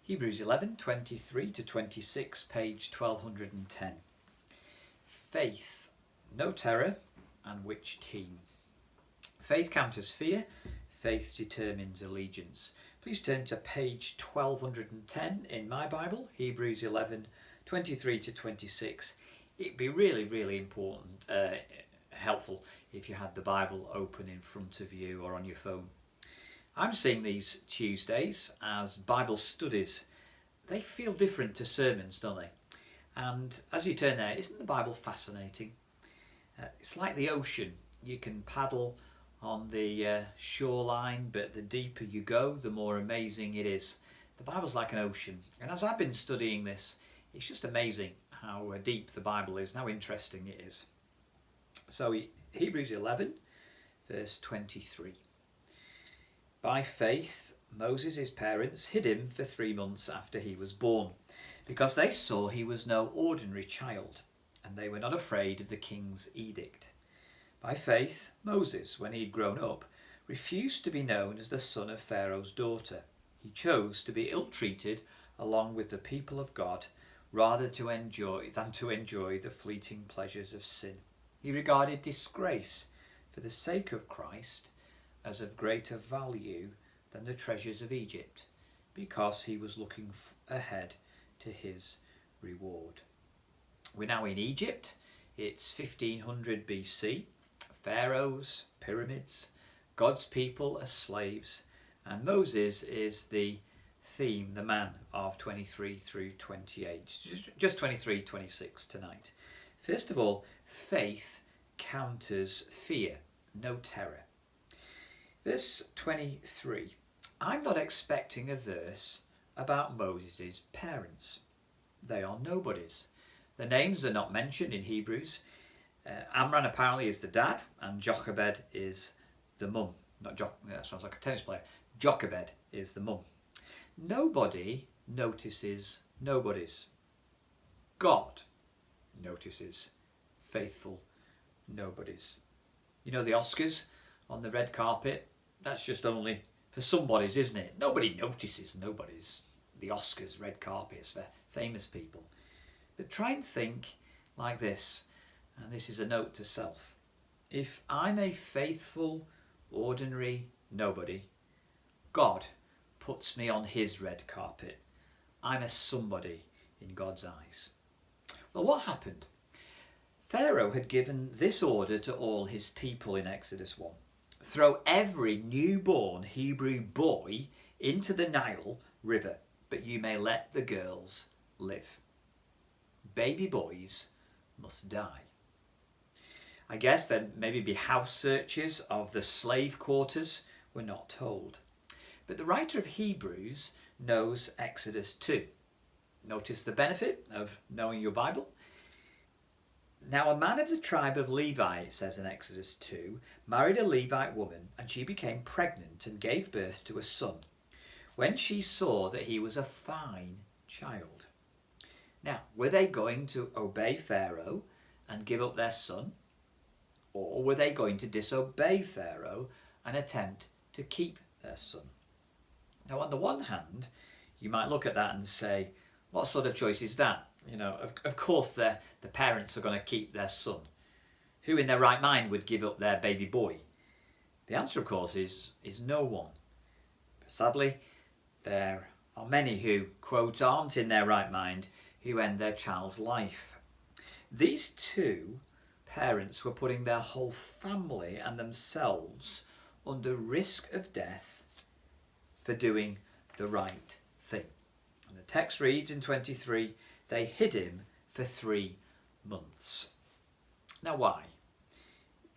Hebrews 11:23 to 26, page 1210. Faith, no terror, and which team? Faith counters fear, faith determines allegiance. Please turn to page 1210 in my Bible, Hebrews 11:23 to 26. It'd be really important, helpful if you had the Bible open in front of you or on your phone. I'm seeing these Tuesdays as Bible studies. They feel different to sermons, don't they? And as you turn there, isn't the Bible fascinating? It's like the ocean. You can paddle on the shoreline, but the deeper you go, the more amazing it is. The Bible's like an ocean. And as I've been studying this, it's just amazing how deep the Bible is, and how interesting it is. So Hebrews 11, verse 23. By faith, Moses, his parents, hid him for 3 months after he was born, because they saw he was no ordinary child, and they were not afraid of the king's edict. By faith, Moses, when he had grown up, refused to be known as the son of Pharaoh's daughter. He chose to be ill-treated along with the people of God, rather than to enjoy the fleeting pleasures of sin. He regarded disgrace for the sake of Christ as of greater value than the treasures of Egypt, because he was looking ahead to his reward. We're now in Egypt. It's 1500 BC. Pharaohs, pyramids, God's people as slaves, and Moses is the theme, the man of 23 through 28. Just 23, 26 tonight. First of all, faith counters fear, no terror. Verse 23. I'm not expecting a verse about Moses' parents. They are nobodies. The names are not mentioned in Hebrews. Amram apparently is the dad, and Jochebed is the mum. That sounds like a tennis player. Jochebed is the mum. Nobody notices nobodies. God notices faithful nobodies. You know the Oscars on the red carpet? That's just only for somebodies, isn't it? Nobody notices nobodies. The Oscars, red carpets for famous people. But try and think like this, and this is a note to self. If I'm a faithful, ordinary nobody, God puts me on his red carpet. I'm a somebody in God's eyes. Well, what happened? Pharaoh had given this order to all his people in Exodus 1. Throw every newborn Hebrew boy into the Nile River, but you may let the girls live. Baby boys must die. I guess there'd maybe be house searches of the slave quarters, we're not told. But the writer of Hebrews knows Exodus 2. Notice the benefit of knowing your Bible. Now a man of the tribe of Levi, it says in Exodus 2, married a Levite woman, and she became pregnant and gave birth to a son, when she saw that he was a fine child. Now, were they going to obey Pharaoh and give up their son? Or were they going to disobey Pharaoh and attempt to keep their son? Now, on the one hand, you might look at that and say, what sort of choice is that? You know, of course the parents are going to keep their son. Who in their right mind would give up their baby boy? The answer, of course, is no one. But sadly, there are many who, quote, aren't in their right mind, who end their child's life. These two parents were putting their whole family and themselves under risk of death for doing the right thing. And the text reads in 23, they hid him for 3 months. Now why?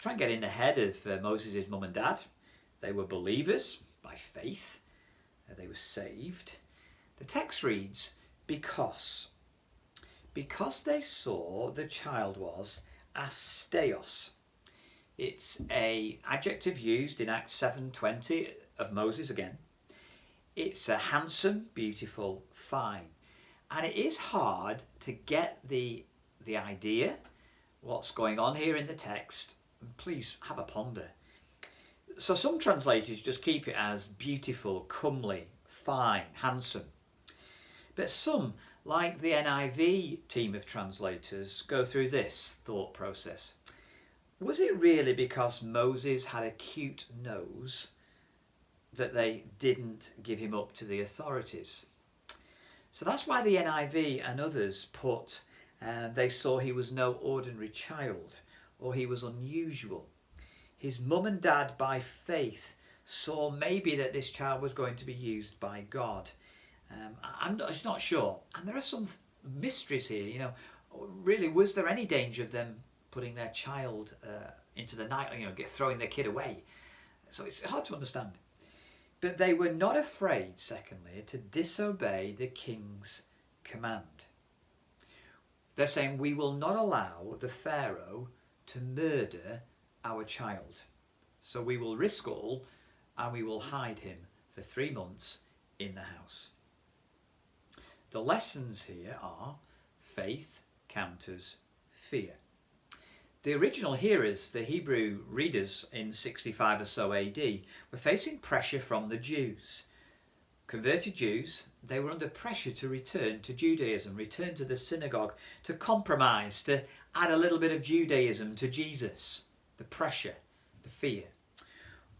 Try and get in the head of Moses' mum and dad. They were believers by faith. They were saved. The text reads, because they saw the child was asteos. It's an adjective used in Acts 7:20 of Moses again. It's a handsome, beautiful, fine. And it is hard to get the idea, what's going on here in the text. Please have a ponder. So some translators just keep it as beautiful, comely, fine, handsome. But some, like the NIV team of translators, go through this thought process. Was it really because Moses had a cute nose that they didn't give him up to the authorities? So that's why the NIV and others put they saw he was no ordinary child, or he was unusual. His mum and dad, by faith, saw maybe that this child was going to be used by God. I'm just not sure. And there are some mysteries here. Really, was there any danger of them putting their child into the night, throwing their kid away? So it's hard to understand. But they were not afraid, secondly, to disobey the king's command. They're saying, we will not allow the Pharaoh to murder our child. So we will risk all and we will hide him for 3 months in the house. The lessons here are faith counters fear. The original hearers, the Hebrew readers in 65 or so AD, were facing pressure from the Jews. Converted Jews, they were under pressure to return to Judaism, return to the synagogue, to compromise, to add a little bit of Judaism to Jesus. The pressure, the fear.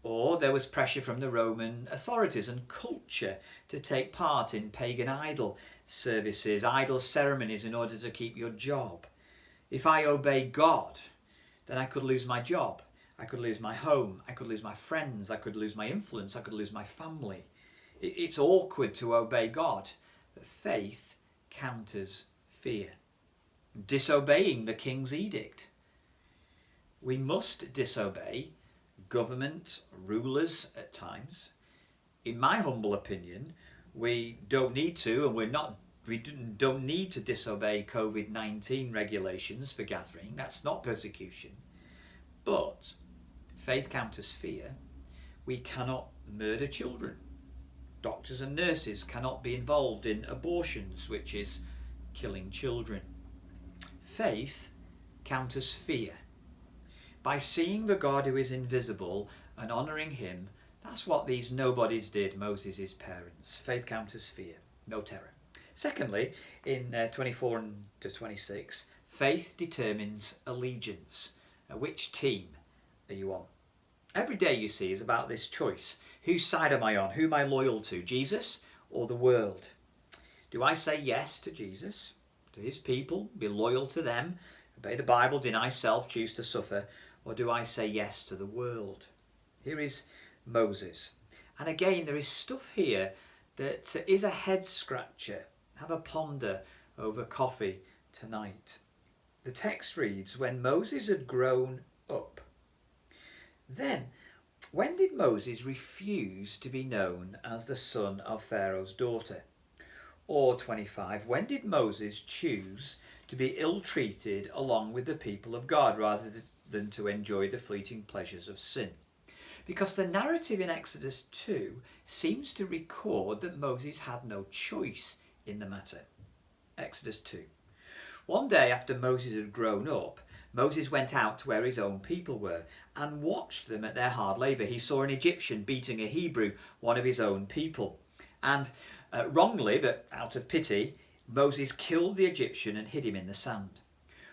Or there was pressure from the Roman authorities and culture to take part in pagan idol services, idol ceremonies in order to keep your job. If I obey God, then I could lose my job, I could lose my home, I could lose my friends, I could lose my influence, I could lose my family. It's awkward to obey God, but faith counters fear. Disobeying the king's edict. We must disobey government, rulers at times. In my humble opinion, we don't need to, and we don't need to disobey COVID-19 regulations for gathering. That's not persecution. But faith counters fear. We cannot murder children. Doctors and nurses cannot be involved in abortions, which is killing children. Faith counters fear. By seeing the God who is invisible and honouring him, that's what these nobodies did, Moses' parents. Faith counters fear, no terror. Secondly, in 24 to 26, faith determines allegiance. Which team are you on? Every day, you see, is about this choice. Whose side am I on? Who am I loyal to? Jesus or the world? Do I say yes to Jesus, to his people, be loyal to them, obey the Bible, deny self, choose to suffer? Or do I say yes to the world? Here is Moses. And again, there is stuff here that is a head scratcher. Have a ponder over coffee tonight. The text reads, when Moses had grown up. Then, when did Moses refuse to be known as the son of Pharaoh's daughter? Or 25, when did Moses choose to be ill-treated along with the people of God rather than to enjoy the fleeting pleasures of sin? Because the narrative in Exodus 2 seems to record that Moses had no choice in the matter. Exodus 2. One day after Moses had grown up, Moses went out to where his own people were and watched them at their hard labour. He saw an Egyptian beating a Hebrew, one of his own people. And wrongly, but out of pity, Moses killed the Egyptian and hid him in the sand.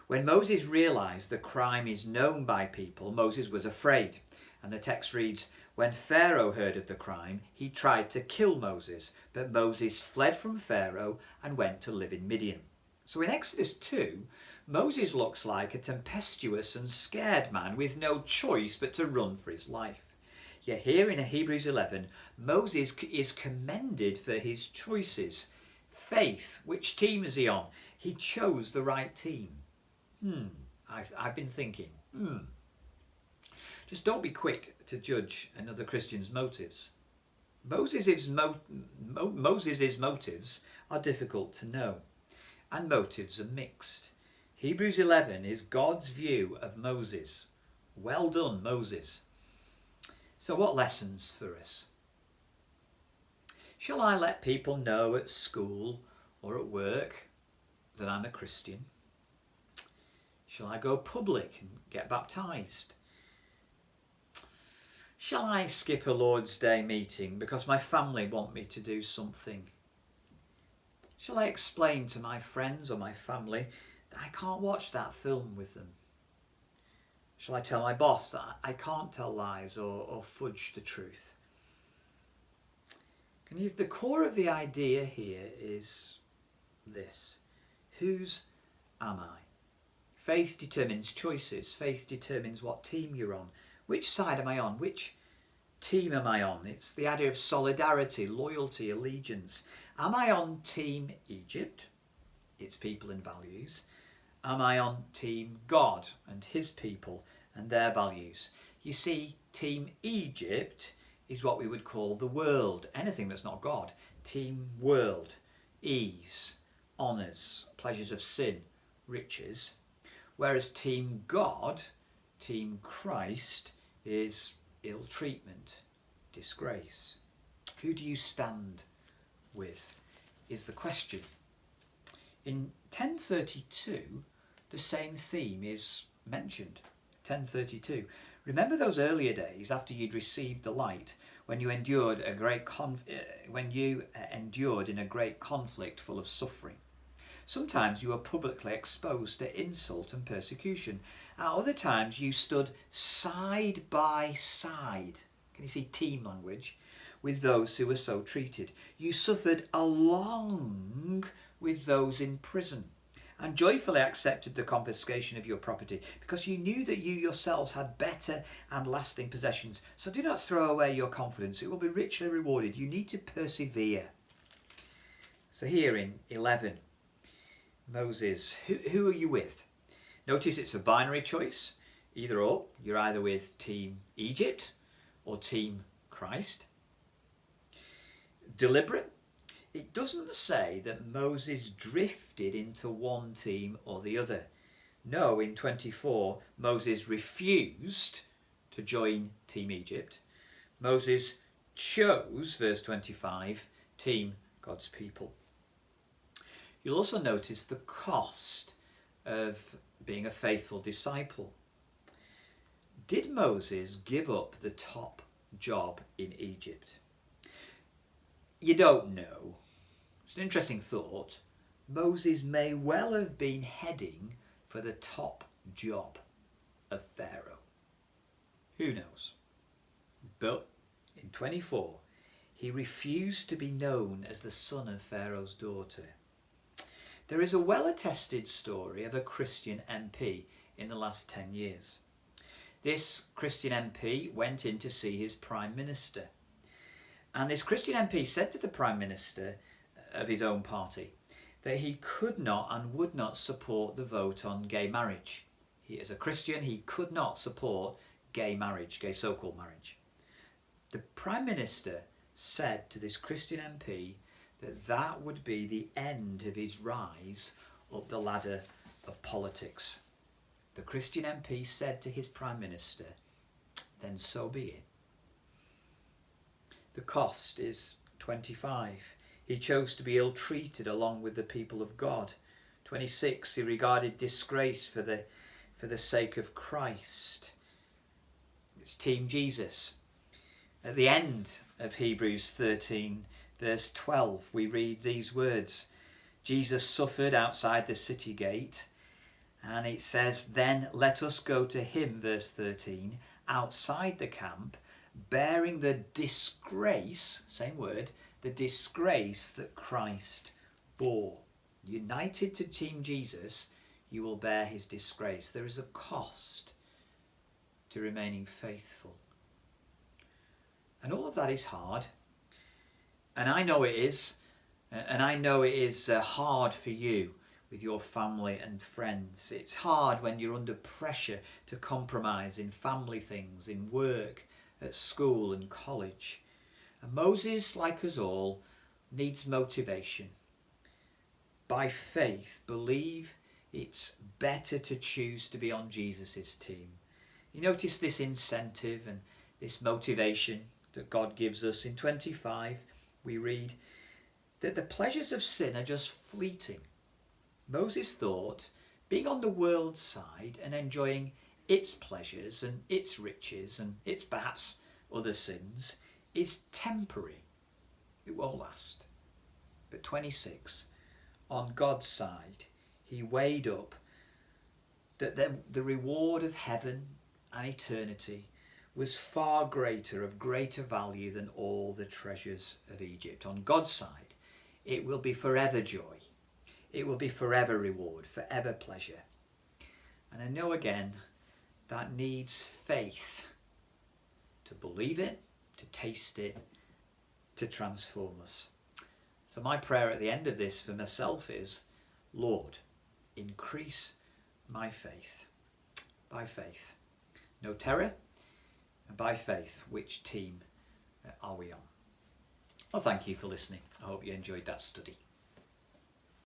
When Moses realised the crime is known by people, Moses was afraid. And the text reads, when Pharaoh heard of the crime, he tried to kill Moses, but Moses fled from Pharaoh and went to live in Midian. So in Exodus 2, Moses looks like a tempestuous and scared man with no choice but to run for his life. Yet here in Hebrews 11, Moses is commended for his choices. Faith, which team is he on? He chose the right team. I've been thinking. Just don't be quick to judge another Christian's motives. Moses' motives are difficult to know, and motives are mixed. Hebrews 11 is God's view of Moses. Well done, Moses. So what lessons for us? Shall I let people know at school or at work that I'm a Christian? Shall I go public and get baptised? Shall I skip a Lord's Day meeting because my family want me to do something? Shall I explain to my friends or my family that I can't watch that film with them? Shall I tell my boss that I can't tell lies or fudge the truth? The core of the idea here is this: whose am I? Faith determines choices. Faith determines what team you're on. Which side am I on? Which team am I on? It's the idea of solidarity, loyalty, allegiance. Am I on Team Egypt, its people and values? Am I on Team God and his people and their values? You see, Team Egypt is what we would call the world, anything that's not God. Team world, ease, honours, pleasures of sin, riches. Whereas Team God, Team Christ, is ill treatment, disgrace. Who do you stand with is the question. In 1032, the same theme is mentioned. 1032. Remember those earlier days after you'd received the light, when you endured in a great conflict full of suffering. Sometimes you were publicly exposed to insult and persecution. At other times you stood side by side. Can you see team language? With those who were so treated. You suffered along with those in prison and joyfully accepted the confiscation of your property because you knew that you yourselves had better and lasting possessions. So do not throw away your confidence. It will be richly rewarded. You need to persevere. So here in 11, Moses, who are you with? Notice it's a binary choice. Either or. You're either with Team Egypt or Team Christ. Deliberate. It doesn't say that Moses drifted into one team or the other. No, in 24, Moses refused to join Team Egypt. Moses chose, verse 25, Team God's people. You'll also notice the cost of being a faithful disciple. Did Moses give up the top job in Egypt? You don't know. It's an interesting thought. Moses may well have been heading for the top job of Pharaoh. Who knows? But in 24, he refused to be known as the son of Pharaoh's daughter. There is a well-attested story of a Christian MP in the last 10 years. This Christian MP went in to see his Prime Minister. And this Christian MP said to the Prime Minister of his own party that he could not and would not support the vote on gay marriage. He, as a Christian, he could not support gay marriage, gay so-called marriage. The Prime Minister said to this Christian MP that that would be the end of his rise up the ladder of politics. The Christian MP said to his Prime Minister, then so be it. The cost is 25. He chose to be ill-treated along with the people of God. 26. He regarded disgrace for the sake of Christ. It's Team Jesus. At the end of Hebrews 13, verse 12, we read these words. Jesus suffered outside the city gate, and it says, then let us go to him, verse 13, outside the camp, bearing the disgrace, same word, the disgrace that Christ bore. United to Team Jesus, you will bear his disgrace. There is a cost to remaining faithful. And all of that is hard. And I know it is. And I know it is hard for you with your family and friends. It's hard when you're under pressure to compromise in family things, in work, at school and college. And Moses, like us all, needs motivation. By faith, believe it's better to choose to be on Jesus' team. You notice this incentive and this motivation that God gives us. In 25, we read that the pleasures of sin are just fleeting. Moses thought being on the world side and enjoying its pleasures and its riches and its perhaps other sins is temporary. It won't last. But 26, on God's side, he weighed up that the reward of heaven and eternity was far greater, of greater value than all the treasures of Egypt. On God's side, it will be forever joy. It will be forever reward, forever pleasure. And I know again that needs faith to believe it, to taste it, to transform us. So my prayer at the end of this for myself is, Lord, increase my faith. By faith. No terror. And by faith, which team are we on? Well, thank you for listening. I hope you enjoyed that study.